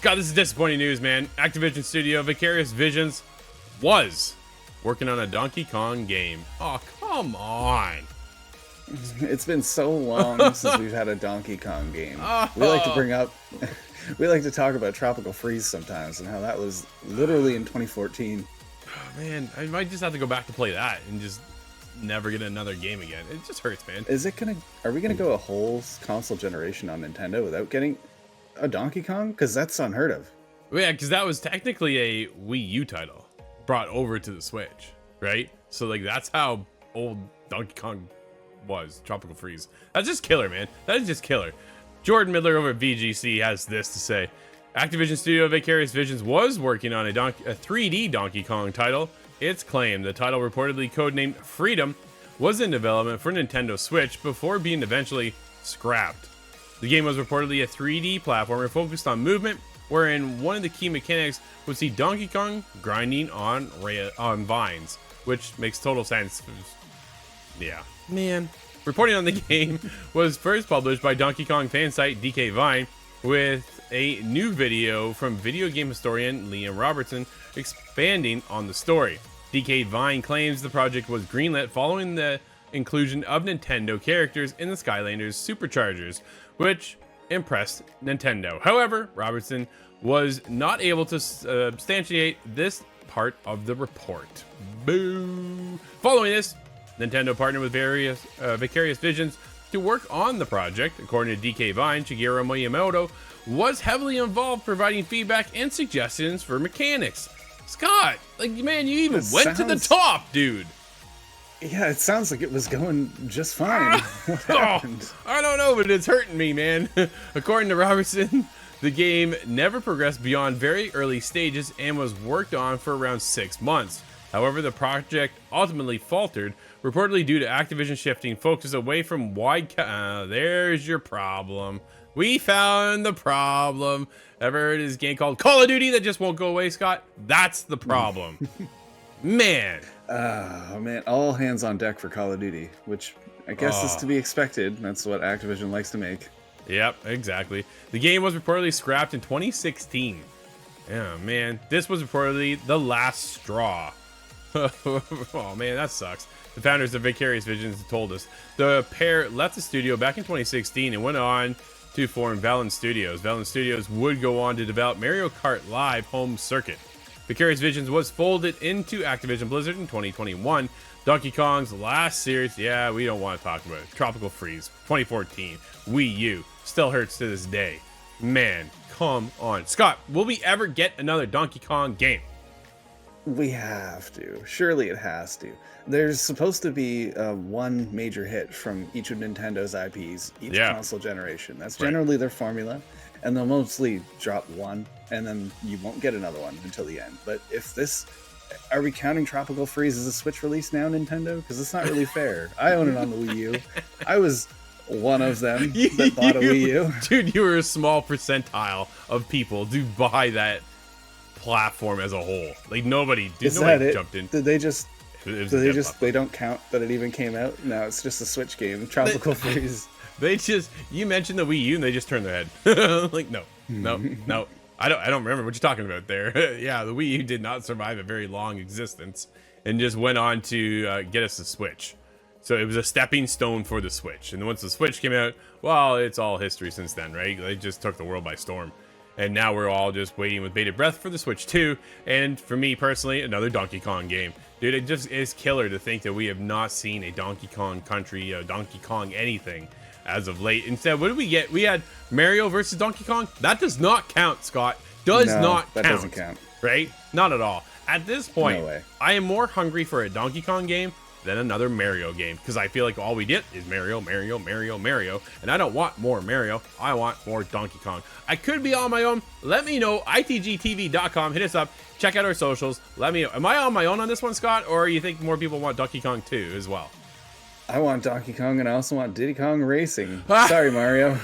Scott, this is disappointing news, man. Activision studio Vicarious Visions was working on a Donkey Kong game. Oh, come on. It's been so long since we've had a Donkey Kong game. We like to bring up, we like to talk about Tropical Freeze sometimes and how that was literally in 2014. Oh, man, I might just have to go back to play that and just never get another game again. It just hurts, man. Are we gonna go a whole console generation on Nintendo without getting a Donkey Kong? Because that's unheard of. Yeah, because that was technically a Wii U title brought over to the Switch, right? So like that's how old Donkey Kong was. Tropical Freeze. That's just killer, man. That is just killer. Jordan Midler over at VGC has this to say: Activision studio Vicarious Visions was working on a 3D Donkey Kong title. It's claimed the title, reportedly codenamed Freedom, was in development for Nintendo Switch before being eventually scrapped. The game was reportedly a 3D platformer focused on movement, wherein one of the key mechanics would see Donkey Kong grinding on vines, which makes total sense. Yeah, man. Reporting on the game was first published by Donkey Kong fan site DK Vine, with a new video from video game historian Liam Robertson expanding on the story. DK Vine claims the project was greenlit following the inclusion of Nintendo characters in the Skylanders Superchargers, which impressed Nintendo. However, Robertson was not able to substantiate this part of the report. Boo! Following this, Nintendo partnered with various Vicarious Visions to work on the project. According to DK Vine, Shigeru Miyamoto was heavily involved, providing feedback and suggestions for mechanics. Scott, like, man, you even went to the top, dude. Yeah, it sounds like it was going just fine. What happened? I don't know, but it's hurting me, man. According to Robertson, the game never progressed beyond very early stages and was worked on for around 6 months. However, the project ultimately faltered, reportedly due to Activision shifting focus away from there's your problem. We found the problem. Ever heard of this game called Call of Duty that just won't go away, Scott? That's the problem. Man. Oh, man. All hands on deck for Call of Duty, which I guess is to be expected. That's what Activision likes to make. Yep, exactly. The game was reportedly scrapped in 2016. Yeah, man. This was reportedly the last straw. Oh, man, that sucks. The founders of Vicarious Visions told us the pair left the studio back in 2016 and went on to form Valens Studios. Valens Studios would go on to develop Mario Kart Live Home Circuit. Vicarious Visions was folded into Activision Blizzard in 2021. Donkey Kong's last series, yeah, we don't want to talk about it. Tropical Freeze, 2014, Wii U, still hurts to this day. Man, come on. Scott, will we ever get another Donkey Kong game? We have to. Surely it has to. There's supposed to be one major hit from each of Nintendo's IPs, each console generation. That's generally their formula. And they'll mostly drop one, and then you won't get another one until the end. But if this... Are we counting Tropical Freeze as a Switch release now, Nintendo? Because it's not really fair. I own it on the Wii U. I was one of them that bought a Wii U. Dude, you were a small percentile of people to buy that platform as a whole. Like, nobody jumped in. Did they just... They don't count that it even came out? No, it's just a Switch game. Tropical Freeze. You mentioned the Wii U and they just turned their head. Like, no. I don't remember what you're talking about there. Yeah, the Wii U did not survive a very long existence and just went on to get us the Switch. So it was a stepping stone for the Switch. And once the Switch came out, well, it's all history since then, right? They just took the world by storm. And now we're all just waiting with bated breath for the Switch 2. And for me personally, another Donkey Kong game. Dude, it just is killer to think that we have not seen a Donkey Kong Country, a Donkey Kong anything as of late. Instead, what did we get? We had Mario versus Donkey Kong. That does not count, Scott. That doesn't count. Right? Not at all. At this point, no way. I am more hungry for a Donkey Kong game than another Mario game, because I feel like all we get is Mario, and I don't want more Mario. I want more Donkey Kong. I could be on my own. Let me know. ITGTV.com. Hit us up. Check out our socials. Let me know. Am I on my own on this one, Scott, or you think more people want Donkey Kong 2 as well? I want Donkey Kong, and I also want Diddy Kong Racing. Sorry, Mario.